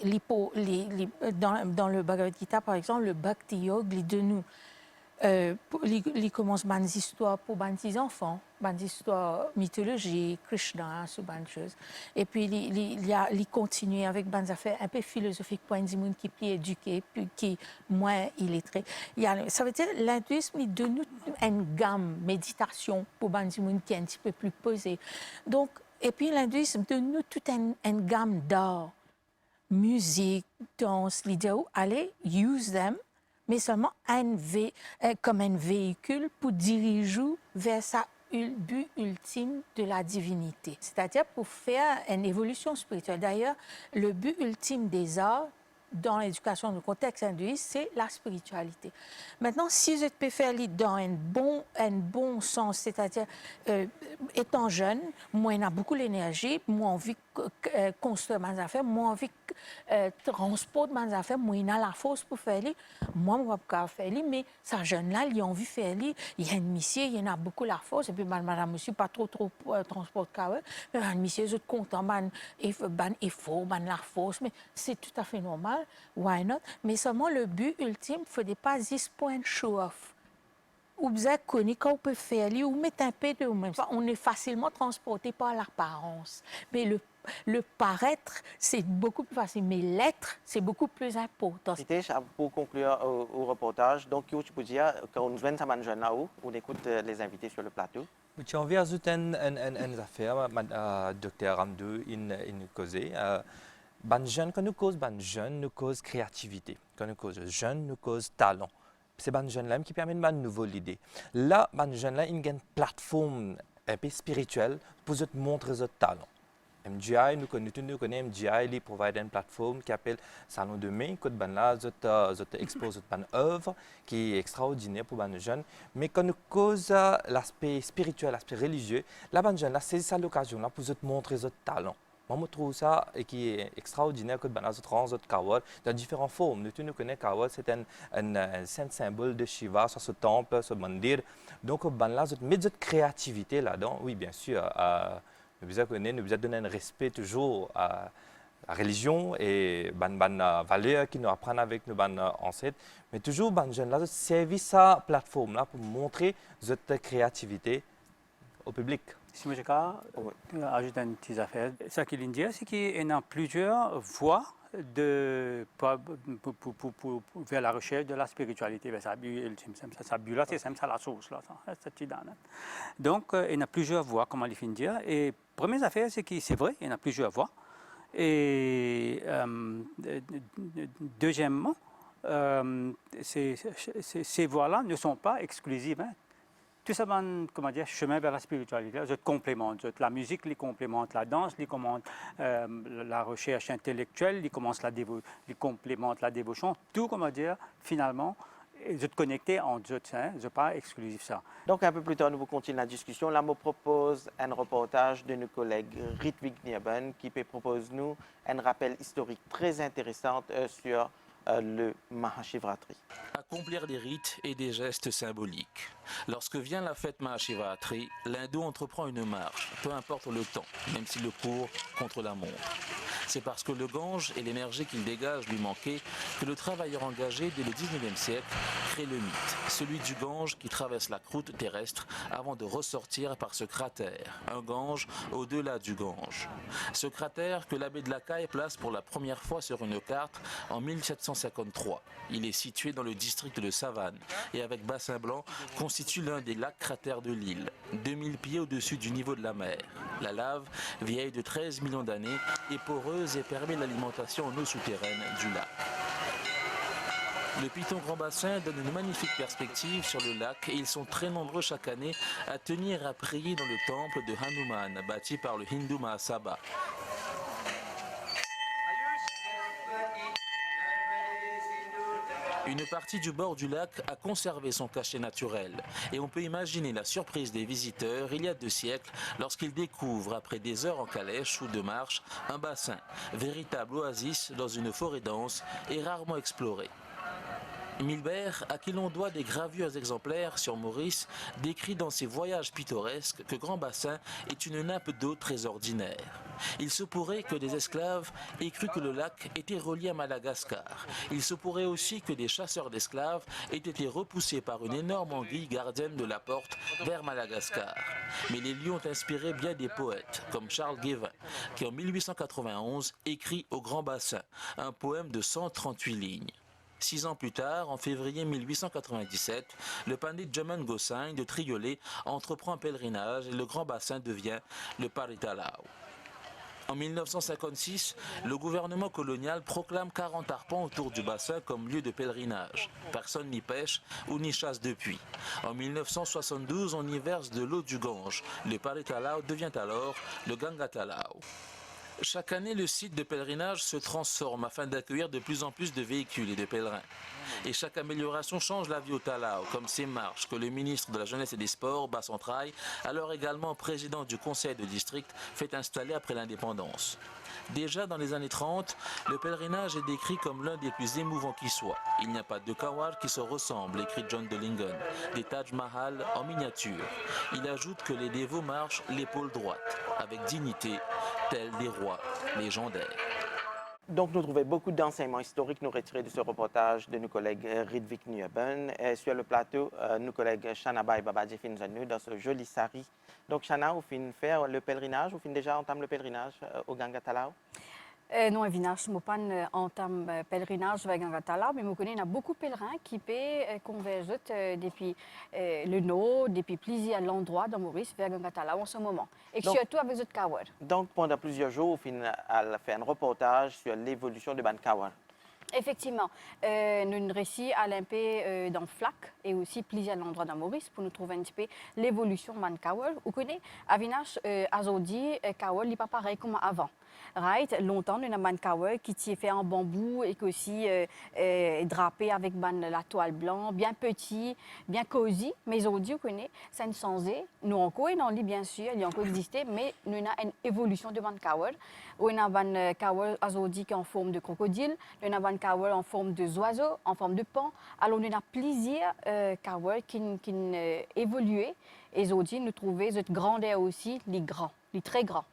dans le Bhagavad Gita, par exemple, le Bhakti Yoga, il commence par des histoires pour des enfants, des histoires mythologiques, Krishna, ce genre de choses. Et puis, il continue avec des affaires un peu philosophiques pour des gens qui sont éduqués, puis qui moins illettrés. Ça veut dire que l'hindouisme, il donne une gamme méditation pour des gens qui sont un petit peu plus posés. Donc, et puis, l'hindouisme donne toute une gamme d'art. Musique, danse, l'idée où allez, use them, mais seulement comme un véhicule pour diriger vers sa but ultime de la divinité. C'est-à-dire pour faire une évolution spirituelle. D'ailleurs, le but ultime des arts, dans l'éducation, dans le contexte hindouiste, c'est la spiritualité. Maintenant, si je peux faire dans un bon sens, c'est-à-dire étant jeune, moi, j'ai beaucoup l'énergie, moi, envie de construire mes affaires, moi, envie de transporter mes affaires, moi, j'ai la force pour faire ça. Moi, je ne vais pas faire ça, mais ça jeune-là, il a envie de faire ça, il y a une mission, il y en a beaucoup la force, et puis, madame aussi, pas trop transport car mais une mission, je suis content, il faut, la force, mais c'est tout à fait normal. Why not? Mais seulement le but ultime, il ne faudrait pas juste pour un show-off. Ou vous avez connu quand on peut faire, ou mettre un peu de vous-même. On est facilement transporté par l'apparence. Mais le paraître, c'est beaucoup plus facile. Mais l'être, c'est beaucoup plus important. Pour conclure au reportage, donc, tu peux dire, quand on vient à jeune là-haut, on écoute les invités sur le plateau. J'ai envie d'ajouter une affaire, Dr Amdou, in causé. Ban jeune, quand nous cause ban jeune, nous cause créativité. Quand nous cause jeune, nous cause talent. C'est ban jeune là qui permet une nouvelle idée. Là, ban jeune là, il y a une plateforme un peu spirituelle pour te montrer votre talent. MGI, nous connaissons MGI, il provide une plateforme qui s'appelle Salon de Mai. Quand ban là, je expose une œuvre qui est extraordinaire pour ban jeunes. Mais quand nous cause l'aspect spirituel, l'aspect religieux, la ban jeune là, c'est ça l'occasion là pour te montrer votre talent. Moi, je trouve ça qui est extraordinaire que dans notre Kawar, dans différentes formes. Nous connaissons Kawar, c'est un saint symbole de Shiva, sur ce temple, ce mandir. Donc, là, nous mettons notre créativité là-dedans. Oui, bien sûr, nous devons donner un respect toujours à la religion et les valeurs qui nous apprennent avec nos ancêtres. Mais toujours, les jeunes là, servir sa plateforme là pour montrer notre créativité au public. Si je peux ajouter une petite affaire, ce qu'il dit, c'est qu'il y a plusieurs voies vers la recherche de la spiritualité. Ça c'est la source. Donc, il y a plusieurs voies, comme il dit. Et la première affaire, c'est que c'est vrai, il y a plusieurs voies. Et deuxièmement, ces voies-là ne sont pas exclusives. Hein. Tout ça, chemin vers la spiritualité, la musique les complémente, la danse les complémente, la recherche intellectuelle les complémente la dévotion. Tout, finalement, je te connecter entre eux, je pas exclusif ça. Donc, un peu plus tard, nous continuons la discussion. Là, je propose un reportage de nos collègues Ritvik Nieben qui propose nous un rappel historique très intéressant sur le Mahashivratri. Accomplir des rites et des gestes symboliques. Lorsque vient la fête Mahashivratri, l'hindou entreprend une marche, peu importe le temps, même s'il le court contre la montre. C'est parce que le Gange et l'énergie qu'il dégage lui manquaient que le travailleur engagé dès le 19e siècle crée le mythe, celui du Gange qui traverse la croûte terrestre avant de ressortir par ce cratère, un Gange au-delà du Gange. Ce cratère que l'abbé de Lacaille place pour la première fois sur une carte en 1753. Il est situé dans le district de Savane et avec Bassin Blanc constitue l'un des lacs cratères de l'île, 2000 pieds au-dessus du niveau de la mer. La lave, vieille de 13 millions d'années, est poreuse et permet l'alimentation en eau souterraine du lac. Le Piton Grand Bassin donne une magnifique perspective sur le lac et ils sont très nombreux chaque année à tenir à prier dans le temple de Hanuman, bâti par le Hindu Mahasabha. Une partie du bord du lac a conservé son cachet naturel et on peut imaginer la surprise des visiteurs il y a 2 siècles lorsqu'ils découvrent après des heures en calèche ou de marche un bassin, véritable oasis dans une forêt dense et rarement explorée. Milbert, à qui l'on doit des gravures exemplaires sur Maurice, décrit dans ses voyages pittoresques que Grand Bassin est une nappe d'eau très ordinaire. Il se pourrait que des esclaves aient cru que le lac était relié à Madagascar. Il se pourrait aussi que des chasseurs d'esclaves aient été repoussés par une énorme anguille gardienne de la porte vers Madagascar. Mais les lieux ont inspiré bien des poètes, comme Charles Guévin, qui en 1891 écrit au Grand Bassin, un poème de 138 lignes. 6 ans plus tard, en février 1897, le pandit Jaman Gossain de Triolet entreprend un pèlerinage et le Grand Bassin devient le Paritalao. En 1956, le gouvernement colonial proclame 40 arpents autour du bassin comme lieu de pèlerinage. Personne n'y pêche ou n'y chasse depuis. En 1972, on y verse de l'eau du Gange. Le Paritalao devient alors le Gangatalao. Chaque année, le site de pèlerinage se transforme afin d'accueillir de plus en plus de véhicules et de pèlerins. Et chaque amélioration change la vie au Talao, comme ces marches que le ministre de la Jeunesse et des Sports, Bassantraille, alors également président du conseil de district, fait installer après l'indépendance. Déjà dans les années 30, le pèlerinage est décrit comme l'un des plus émouvants qui soit. Il n'y a pas de Kawar qui se ressemble, écrit John de Lingen, des Taj Mahal en miniature. Il ajoute que les dévots marchent l'épaule droite, avec dignité, tels des rois légendaires. Donc, nous trouvons beaucoup d'enseignements historiques nous retirés de ce reportage de nos collègues Ridvik Nueben. Et sur le plateau, nos collègues Shana Bay Babadji Finzanu dans ce joli sari. Donc, Shana, vous finissez faire le pèlerinage, vous finissez déjà entamer le pèlerinage au Gangatalao? Non, évidemment, je ne entame pas pèlerinage vers Gangatalao, mais je connais beaucoup de pèlerins qui peuvent converger depuis le nord, depuis plusieurs endroits dans Maurice vers Gangatalao en ce moment. Et donc, surtout avec les Kawar. Donc, pendant plusieurs jours, vous finissez à faire un reportage sur l'évolution de Ban Kawar. Effectivement, nous avons réussi à l'imper dans Flac et aussi plusieurs endroits dans Maurice pour nous trouver un petit peu l'évolution de Ban Kawar. Vous connaissez, à Vinache, aujourd'hui, Kawar n'est pas pareil comme avant. Right, longtemps, nous avons un kawar qui est fait en bambou et qui aussi drapé avec la toile blanche, bien petit, bien cosy. Mais aujourd'hui, vous connaissez, ça ne changé. Nous encore, dans le lit, bien sûr, il y a encore existé, mais nous avons une évolution de ban kawar. Nous avons un kawar aujourd'hui qui est en forme de crocodile, nous avons un kawar en forme de oiseau, en forme de pan. Alors, nous avons plusieurs kawar qui ont évolué. Et aujourd'hui, nous trouvons cette grandeur aussi, les grands, les très grands.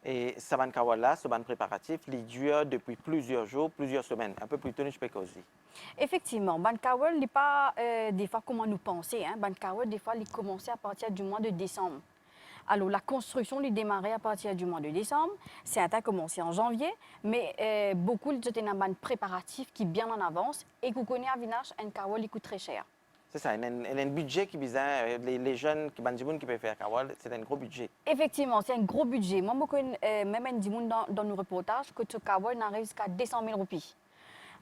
Et ce ban Kawar-là, ce ban préparatif, il dure depuis plusieurs jours, plusieurs semaines, un peu plus tôt, je peux causer. Effectivement, ban Kawar n'est pas des fois comment nous pensons. Ban Kawar, des fois, il commençait à partir du mois de décembre. Alors, la construction, il démarrait à partir du mois de décembre. Certains commençaient en janvier, mais beaucoup, c'était un ban préparatif qui est bien en avance et qu'on connaît à Vinache, un Kawar, il coûte très cher. C'est ça, il y a un budget qui bizarre. Les jeunes qui peuvent faire Kawar, c'est un gros budget. Effectivement, c'est un gros budget. Moi, même un dimanche dans nos reportages, que ce Kawar n'arrive jusqu'à 200 000 roupies.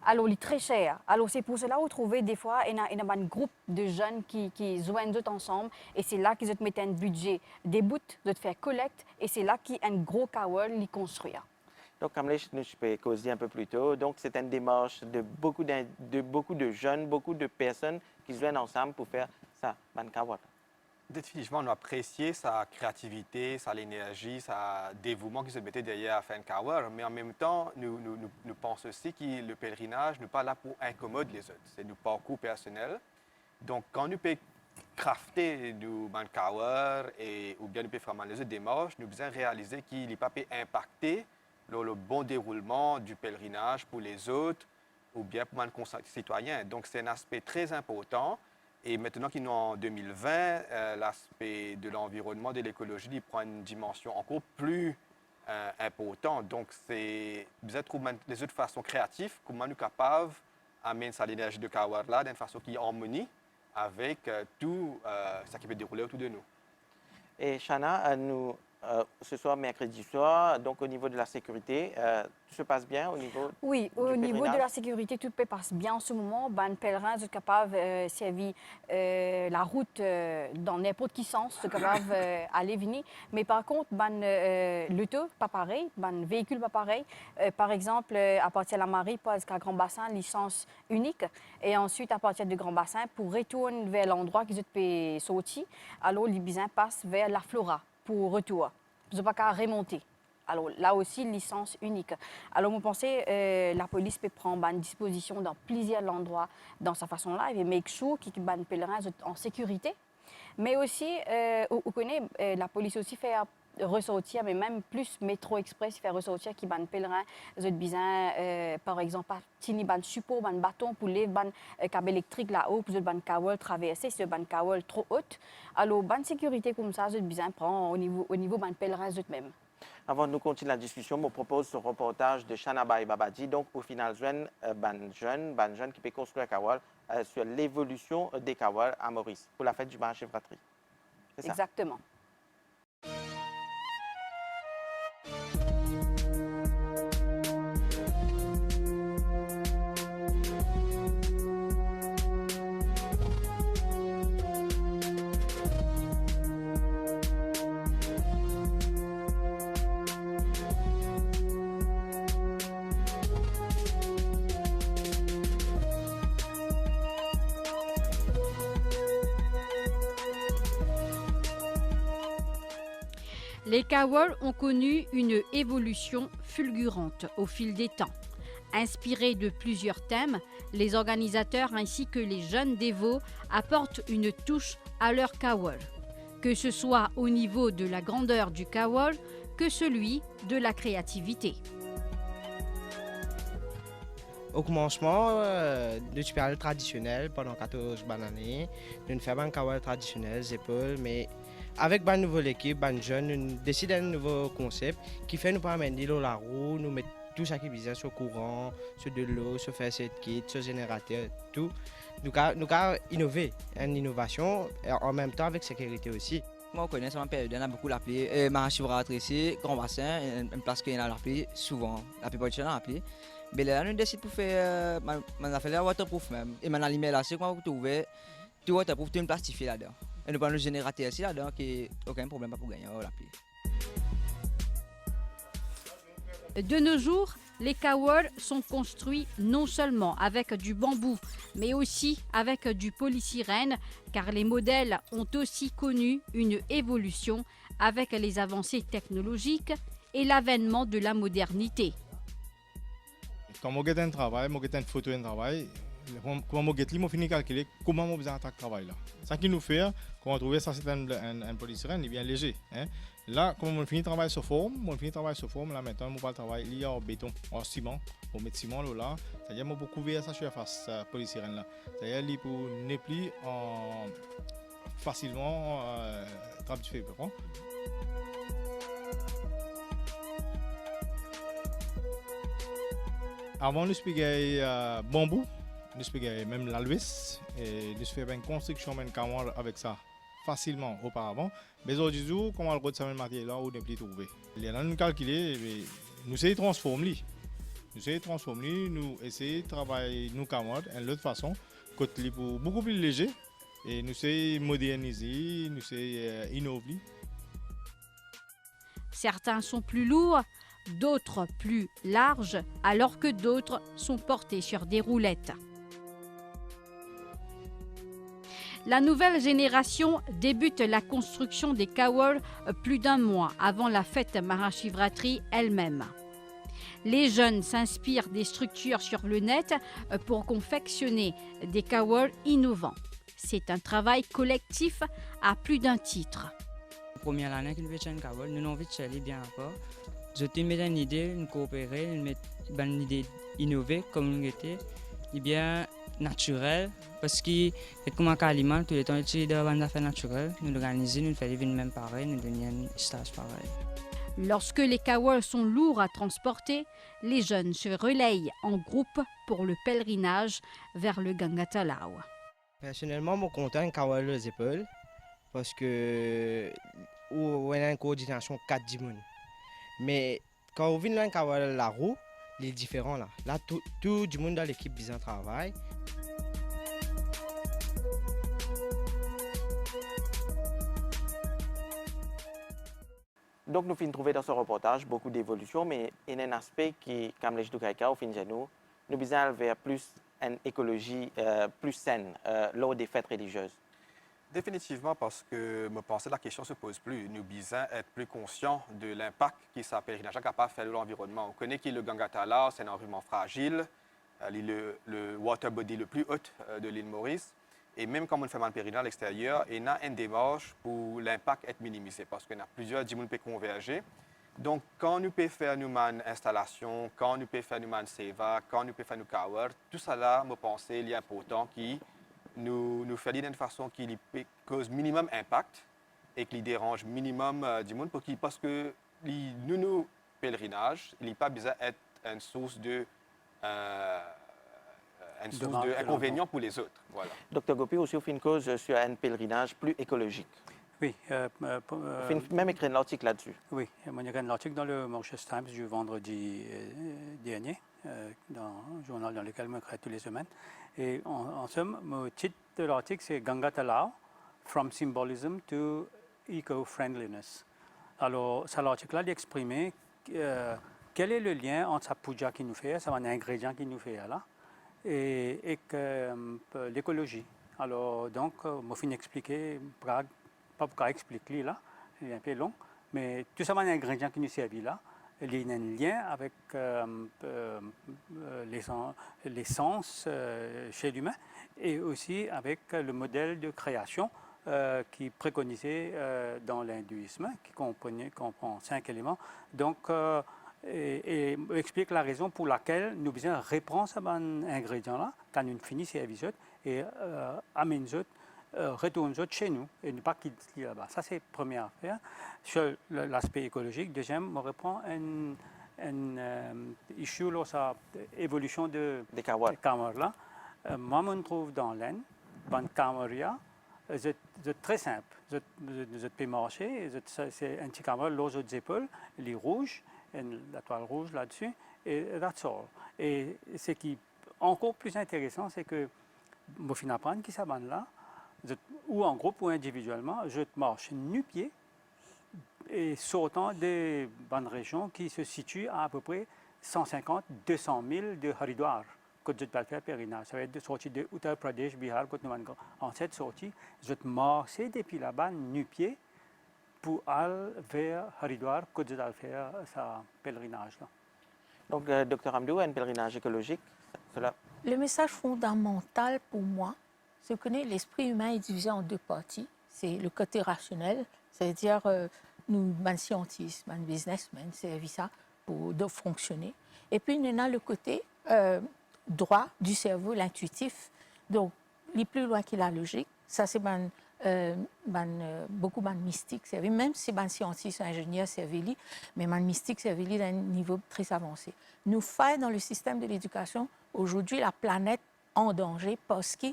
Alors, il est très cher. Alors, c'est pour cela qu'on trouve des fois il y a un groupe de jeunes qui joignent ensemble et c'est là qu'ils mettent un budget des bouts, de faire collecte et c'est là qu'un gros Kawar les construire. Donc, comme je peux causer un peu plus tôt, donc c'est une démarche de beaucoup de jeunes, beaucoup de personnes qui se joignent ensemble pour faire ça, ban Kawar. Définitivement, on a apprécié sa créativité, sa énergie, sa dévouement qui se mettait derrière à faire un kawar, mais en même temps, nous pensons aussi que le pèlerinage n'est pas là pour incommoder les autres. C'est du parcours personnel. Donc, quand nous pouvons crafter du kawar ou bien nous pouvons faire les autres démarches, nous devons réaliser qu'il n'est pas peut impacter le bon déroulement du pèlerinage pour les autres ou bien pour les citoyens. Donc, c'est un aspect très important. Et maintenant qu'il est en 2020, l'aspect de l'environnement, de l'écologie, prend une dimension encore plus importante. Donc, c'est besoin de trouver des autres façons créatives, comment nous sommes capables d'amener l'énergie de kawar là d'une façon qui est en harmonie avec tout ce qui peut dérouler autour de nous. Et Shana, ce soir, mercredi soir, donc au niveau de la sécurité, tout se passe bien au niveau Oui, au du niveau de pèlerinage? la sécurité, tout se passe bien en ce moment. Les pèlerins sont capables de servir la route dans n'importe quel sens, sont capables d'aller venir. Mais par contre, l'auto, pas pareil, le véhicule, pas pareil. Par exemple, à partir de la Marie, jusqu'à Grand Bassin, licence unique. Et ensuite, à partir du Grand Bassin, pour retourner vers l'endroit qu'ils peuvent sortir, alors les bisins passent vers la Flora pour retour. Ils n'ont pas qu'à remonter. Alors là aussi, licence unique. Alors, vous pensez la police peut prendre une disposition dans plusieurs endroits dans sa façon-là et make sure que les pèlerins sont en sécurité. Mais aussi, vous connaissez, la police aussi fait ressortir, mais même plus Métro Express fait ressortir qui les pèlerins ont besoin, par exemple, tini ban support, ban bâton pour lever ban câble électrique là-haut, pour ban kawal traverser, c'est ban kawal trop haute. Alors, ban sécurité comme ça, ont besoin prendre au niveau ban pèlerins eux-mêmes. Avant de nous continuer la discussion, je vous propose ce reportage de Shana et Babadi. Donc, au final, jeune qui peut construire un kawal sur l'évolution des kawal à Maurice pour la fête du Mahashivratri. C'est ça? Exactement. Les kawal ont connu une évolution fulgurante au fil des temps. Inspirés de plusieurs thèmes, les organisateurs ainsi que les jeunes dévots apportent une touche à leur kawal, que ce soit au niveau de la grandeur du kawal que celui de la créativité. Au commencement, le super traditionnel pendant 14 années, nous faisons un kawal traditionnel, épaules, mais avec une nouvelle équipe, une jeune, nous décidons d'un nouveau concept qui fait nous pas amener la roue, nous mettre tout chaque business sur courant, sur de l'eau, sur faire cette kit, sur générateur, tout. Nous avons innové, une innovation en même temps avec sécurité aussi. Moi, je connais cette période, on a beaucoup l'appelé Mahashivratri ici, Grand Bassin, une place qu'on a l'appelé souvent, la plupart du temps on a l'appelé. Mais là, nous décidons pour faire, on a fait la waterproof même. Et on a allumé là, c'est quand on trouve tout waterproof, tout une plastifié là-dedans. Et nous prenons le générateur ici là-dedans, qui n'a aucun problème pour gagner l'appli. De nos jours, les kawal sont construits non seulement avec du bambou, mais aussi avec du polystyrène, car les modèles ont aussi connu une évolution avec les avancées technologiques et l'avènement de la modernité. Quand je fais un travail, je fais une photo d'un travail, comment je finis de calculer comment je besoin d'attaquer le travail. Ce qui nous fait, quand on trouve ça, c'est un polystyrène, il est bien léger. Hein. Là, quand on finit de travailler sur forme, là maintenant, on va travailler en béton, en ciment. On met ciment là, c'est-à-dire qu'on peut couvrir ça sur la face polystyrène là. C'est-à-dire qu'il peut ne plus facilement trappe du feu. Avant, nous faisons bambou, nous faisons même l'alvis, et nous faisons une construction avec ça facilement auparavant. Mais aujourd'hui, comme on a ce matériel-là, on ne peut plus trouver. Là, nous calculons, nous essayons de transformer. Nous essayons de travailler nos camarades de l'autre façon, côté beaucoup plus léger, et nous essayons de moderniser, nous essayons d'innover. Certains sont plus lourds, d'autres plus larges, alors que d'autres sont portés sur des roulettes. La nouvelle génération débute la construction des Kawar plus d'un mois avant la fête Mahashivratri elle-même. Les jeunes s'inspirent des structures sur le net pour confectionner des Kawar innovants. C'est un travail collectif à plus d'un titre. Première année que nous faisons un Kawar, nous avons envie de chercher bien encore. Je te mets une idée, une coopérer, une idée innovée comme nous était, bien naturel parce que comme un aliment tout le temps utiliser des affaires naturelles, nous l'organiser, nous faire même pareil, nous donner un stage pareil. Lorsque les Kawar sont lourds à transporter, les jeunes se relayent en groupe pour le pèlerinage vers le Gangatalao. Personnellement, je suis content de Kawar les épaules parce que on a une coordination 4 personnes. Mais quand on vient dans Kawar la roue, il est différent là. Là, tout le monde dans l'équipe bien travaille. Donc, nous finissons trouver dans ce reportage beaucoup d'évolutions, mais il y a un aspect qui, comme les Jdoukaïka, au fin de nous besoin vers plus une écologie plus saine lors des fêtes religieuses. Définitivement, parce que je pense que la question ne se pose plus. Nous devons être plus conscients de l'impact que sa pèlerinage est capable de faire de l'environnement. On connaît que le Gangatala, c'est un environnement fragile, le water body le plus haut de l'île Maurice. Et même quand on fait un pèlerinage à l'extérieur, il y a une démarche pour l'impact être minimisé, parce qu'il y a plusieurs qui peuvent converger. Donc, quand nous pouvons faire une installation, quand nous pouvons faire une seva, quand nous pouvons faire une Kawar, tout ça là, je pense qu'il est important qui nous fait d'une façon qui cause minimum impact et qui dérange minimum du monde parce que nos pèlerinages, il n'est pas besoin d'être une source de inconvénients pour les autres. Voilà. Docteur Gopi, aussi, on fait une cause sur un pèlerinage plus écologique. Oui. Même écrit un article là-dessus. Oui, moi, il y a un article dans le Mauritius Times du vendredi dernier, dans un journal dans lequel je m'écris tous les semaines. Et en somme, le titre de l'article, c'est Gangatalao, From Symbolism to Eco-Friendliness. Alors, ça l'article-là d'exprimer quel est le lien entre sa puja qui nous fait, c'est un ingrédient qui nous fait là, et l'écologie. Alors, donc, je vais expliquer, pas pour expliquer là, c'est un peu long, mais tout ça, c'est un ingrédient qui nous servi là. Il y a un lien avec l'essence chez l'humain et aussi avec le modèle de création qui préconisait dans l'hindouisme, qui comprend 5 éléments. Donc, et explique la raison pour laquelle nous devons reprendre ces ingrédients-là quand nous finissons les et amener retourne chez nous et ne pas quitter là-bas. Ça, c'est la première affaire. Sur l'aspect écologique, deuxième, on reprend un issue sur l'évolution des Kawar là. Moi, je me trouve dans l'Aisne, dans Kamaria, c'est très simple. Vous peux marcher, c'est un petit Kawar, l'eau aux épaules, les rouges, la toile rouge là-dessus, et that's all. Et ce qui est encore plus intéressant, c'est que je finis apprendre qui s'abonne là, ou en groupe ou individuellement, je marche nu-pied et sortant des bonnes régions qui se situent à peu près 150-200 000 de Haridwar, quand je vais faire pèlerinage. Ça va être de sortie de Uttar Pradesh, Bihar, quand nous allons en cette sortie, je marche depuis là-bas nu-pied pour aller vers Haridwar, quand je vais faire ce pèlerinage-là. Donc, Dr Hamdou, un pèlerinage écologique, cela... Le message fondamental pour moi, c'est que l'esprit humain est divisé en 2 parties. C'est le côté rationnel, c'est-à-dire nous, les scientifiques, les businessmen, c'est ça pour fonctionner. Et puis, il y a le côté droit du cerveau, l'intuitif. Donc, les plus loin que la logique, ça c'est beaucoup de mystiques, même si les scientifiques, ingénieurs, mais les mystiques, c'est d'un niveau très avancé. Nous faisons dans le système de l'éducation, aujourd'hui, la planète en danger parce que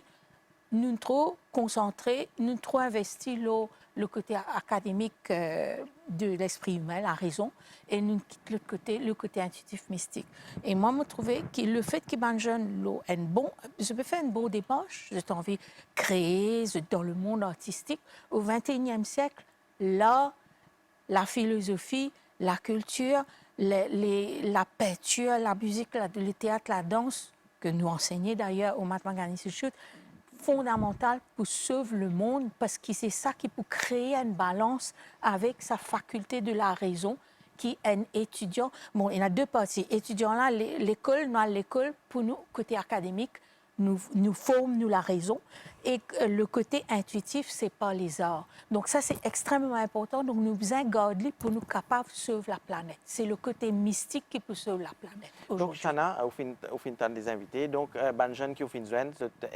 nous sommes trop concentrés, nous sommes trop investis le côté académique de l'esprit humain, la raison, et nous quittons le côté intuitif mystique. Et moi, je trouvais que le fait que les jeunes je peux faire une bonne démarche, j'ai envie de créer dans le monde artistique. Au XXIe siècle, là, la philosophie, la culture, la peinture, la musique, le théâtre, la danse, que nous enseignons d'ailleurs au Mahatma Gandhi Institute, fondamental pour sauver le monde parce que c'est ça qui peut créer une balance avec sa faculté de la raison qui est un étudiant. Bon, il y a deux parties. Étudiant là, l'école, pour nous, côté académique, nous forme, nous la raison. Et le côté intuitif, c'est pas les arts. Donc ça, c'est extrêmement important. Donc nous besoin garder pour nous capables de sauver la planète. C'est le côté mystique qui peut sauver la planète. Donc, Chana, au fin des invités, donc, les jeunes qui ont fait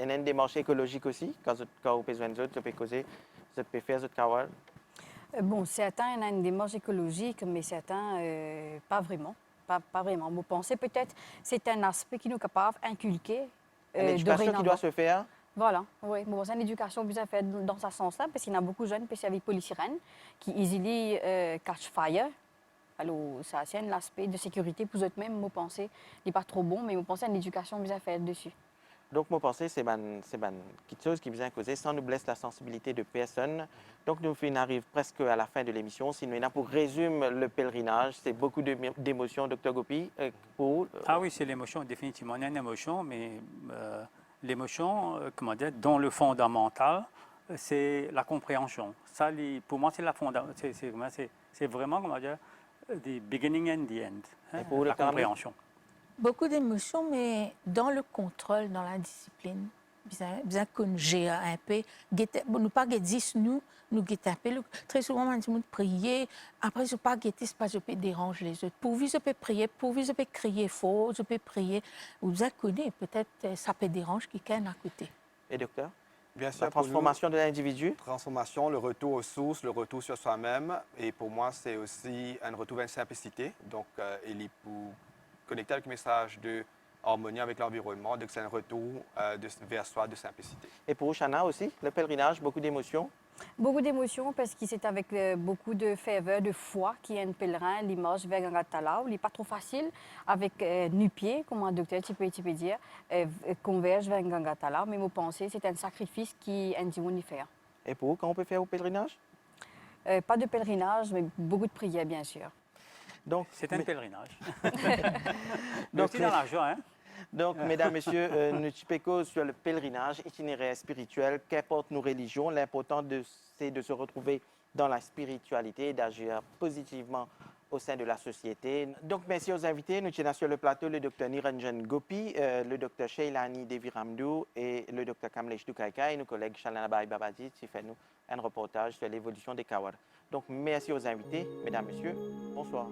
une démarche écologique aussi, quand vous avez besoin de vous pouvez causer, vous pouvez faire, Bon, certains ont une démarche écologique, mais certains, pas vraiment. Pas vraiment. Vous pensez peut-être c'est un aspect qui nous est capable d'inculquer. Une éducation qui doit se faire. Voilà, oui. Bon, c'est une éducation bien faite dans ce sens-là, parce qu'il y a beaucoup de jeunes qui avec polysirène, qui easily catch fire. Alors, ça, c'est un aspect de sécurité pour eux-mêmes, vous pensez, il n'est pas trop bon, mais vous pensez à une éducation bien faite dessus. Donc, moi, pensez c'est quelque chose qui vient causer sans nous blesser la sensibilité de personne. Donc, nous arrivons presque à la fin de l'émission. Si nous pour résumer le pèlerinage, c'est beaucoup d'émotions, Dr Gopi. Ah oui, c'est l'émotion, définitivement. Il y a une émotion, mais l'émotion, comment dire, dans le fondamental, c'est la compréhension. Ça, pour moi, c'est c'est vraiment, comment dire, the beginning and the end. Hein, pour la compréhension. Beaucoup d'émotions, mais dans le contrôle, dans la discipline, bien qu'on gère un peu, nous pas guetter nous guetter un peu. Très souvent, on dit prier. Après, je pas guetter, c'est pas je peux déranger les autres. Pourvu je peux prier, pourvu je peux crier fort, je peux prier. Vous connaissez peut-être ça peut déranger quelqu'un à côté. Et docteur? Bien sûr, la transformation de l'individu. Transformation, le retour aux sources, le retour sur soi-même. Et pour moi, c'est aussi un retour vers une simplicité. Donc, il est pour connecter avec le message de harmonie avec l'environnement, donc c'est un retour vers soi de simplicité. Et pour Chana aussi, le pèlerinage, beaucoup d'émotions? Beaucoup d'émotions parce que c'est avec beaucoup de ferveur, de foi qui est un pèlerin, l'image vers Gangatala. Il n'est pas trop facile avec nu-pied, comme un docteur tu peux dire, converge vers Gangatala. Mais vous pensez c'est un sacrifice qui est un faire. Et pour vous, comment on peut faire au pèlerinage? Pas de pèlerinage, mais beaucoup de prières, bien sûr. Donc, c'est un pèlerinage. Donc, c'est dans l'argent, hein? Donc, mesdames, messieurs, nous sommes sur le pèlerinage, itinéraire spirituel, qu'importe nos religions, l'important c'est de se retrouver dans la spiritualité et d'agir positivement au sein de la société. Donc, merci aux invités. Nous tenons sur le plateau le Dr Niranjan Gopi, le Dr Sheilani Deviramdou et le Dr Kamlesh Dukaika et nos collègues Shalanabai Babaji qui font nous un reportage sur l'évolution des Kawar. Donc, merci aux invités, mesdames, messieurs. Bonsoir.